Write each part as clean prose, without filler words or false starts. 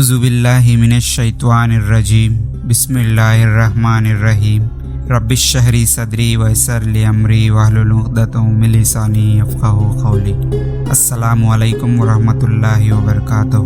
اعوذ باللہ من الشیطان الرجیم بسم اللہ الرحمن الرحیم رب اشرح لی صدری ویسر لی امری واحلل عقدۃ من لسانی یفقہوا قولی۔ السلام علیکم ورحمۃ اللہ وبرکاتہ۔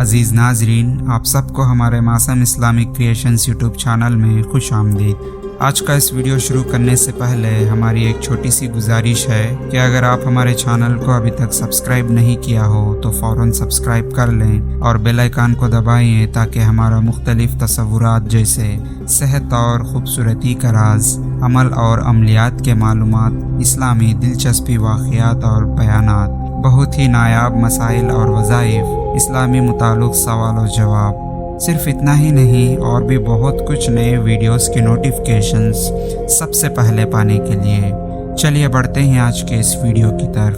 عزیز ناظرین، آپ سب کو ہمارے معصوم اسلامک کریشنز یوٹیوب چینل میں خوش آمدید۔ آج کا اس ویڈیو شروع کرنے سے پہلے ہماری ایک چھوٹی سی گزارش ہے کہ اگر آپ ہمارے چینل کو ابھی تک سبسکرائب نہیں کیا ہو تو فوراً سبسکرائب کر لیں اور بیل آئیکن کو دبائیں تاکہ ہمارا مختلف تصورات جیسے صحت اور خوبصورتی کا راز، عمل اور عملیات کے معلومات، اسلامی دلچسپی واقعات اور بیانات، بہت ہی نایاب مسائل اور وظائف، اسلامی متعلق سوال و جواب، صرف اتنا ہی نہیں اور بھی بہت کچھ نئے ویڈیوز کے نوٹیفیکیشنز سب سے پہلے پانے کے لیے چلیے بڑھتے ہیں آج کے اس ویڈیو کی طرف۔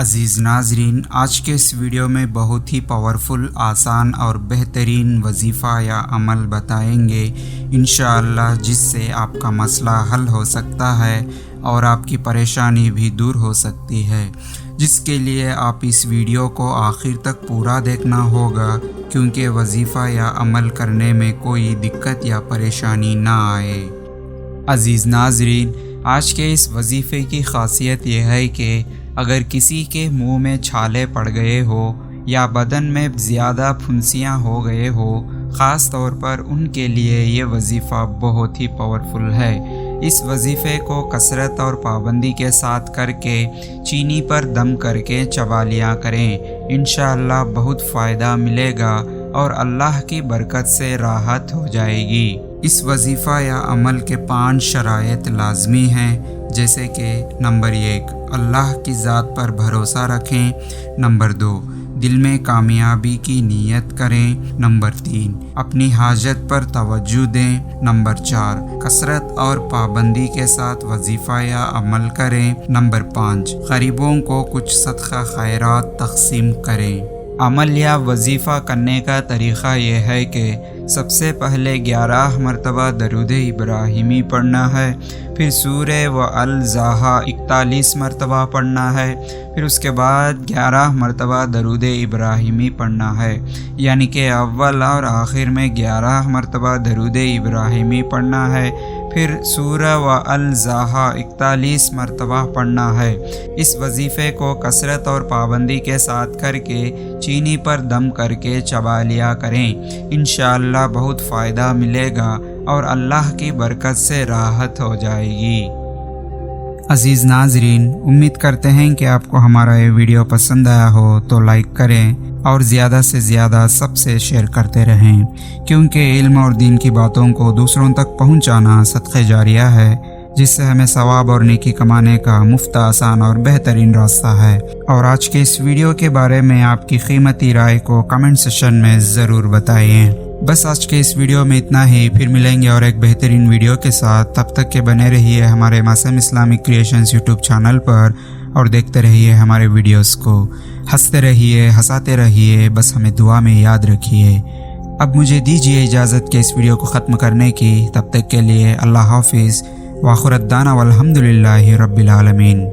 عزیز ناظرین، آج کے اس ویڈیو میں بہت ہی پاورفل، آسان اور بہترین وظیفہ یا عمل بتائیں گے انشاءاللہ، جس سے آپ کا مسئلہ حل ہو سکتا ہے اور آپ کی پریشانی بھی دور ہو سکتی ہے، جس کے لیے آپ اس ویڈیو کو آخر تک پورا دیکھنا ہوگا کیونکہ وظیفہ یا عمل کرنے میں کوئی دقت یا پریشانی نہ آئے۔ عزیز ناظرین، آج کے اس وظیفے کی خاصیت یہ ہے کہ اگر کسی کے منہ میں چھالے پڑ گئے ہو یا بدن میں زیادہ پھنسیاں ہو گئے ہو، خاص طور پر ان کے لیے یہ وظیفہ بہت ہی پاورفل ہے۔ اس وظیفے کو کثرت اور پابندی کے ساتھ کر کے چینی پر دم کر کے چبا لیا کریں، انشاءاللہ بہت فائدہ ملے گا اور اللہ کی برکت سے راحت ہو جائے گی۔ اس وظیفہ یا عمل کے 5 شرائط لازمی ہیں، جیسے کہ نمبر 1، اللہ کی ذات پر بھروسہ رکھیں۔ نمبر 2، دل میں کامیابی کی نیت کریں۔ نمبر 3، اپنی حاجت پر توجہ دیں۔ نمبر 4، کثرت اور پابندی کے ساتھ وظیفہ یا عمل کریں۔ نمبر 5، غریبوں کو کچھ صدقہ خیرات تقسیم کریں۔ عمل یا وظیفہ کرنے کا طریقہ یہ ہے کہ سب سے پہلے 11 مرتبہ درود ابراہیمی پڑھنا ہے، پھر سورہ والضحیٰ 41 مرتبہ پڑھنا ہے، پھر اس کے بعد 11 مرتبہ درود ابراہیمی پڑھنا ہے، یعنی کہ اول اور آخر میں 11 مرتبہ درود ابراہیمی پڑھنا ہے، پھر سورہ والضحیٰ 41 مرتبہ پڑھنا ہے۔ اس وظیفے کو کثرت اور پابندی کے ساتھ کر کے چینی پر دم کر کے چبا لیا کریں، انشاءاللہ بہت فائدہ ملے گا اور اللہ کی برکت سے راحت ہو جائے گی۔ عزیز ناظرین، امید کرتے ہیں کہ آپ کو ہمارا یہ ویڈیو پسند آیا ہو تو لائک کریں اور زیادہ سے زیادہ سب سے شیئر کرتے رہیں، کیونکہ علم اور دین کی باتوں کو دوسروں تک پہنچانا صدقہ جاریہ ہے، جس سے ہمیں ثواب اور نیکی کمانے کا مفت، آسان اور بہترین راستہ ہے۔ اور آج کے اس ویڈیو کے بارے میں آپ کی قیمتی رائے کو کمنٹ سیکشن میں ضرور بتائیں۔ بس آج کے اس ویڈیو میں اتنا ہی، پھر ملیں گے اور ایک بہترین ویڈیو کے ساتھ۔ تب تک کے بنے رہیے ہمارے معصوم اسلامک کریشنز یوٹیوب چینل پر اور دیکھتے رہیے ہمارے ویڈیوز کو، ہنستے رہیے، ہنساتے رہیے، بس ہمیں دعا میں یاد رکھیے۔ اب مجھے دیجیے اجازت کہ اس ویڈیو کو ختم کرنے کی، تب تک کے لیے اللہ حافظ، وآخر دعوانا والحمد للہ رب العالمین۔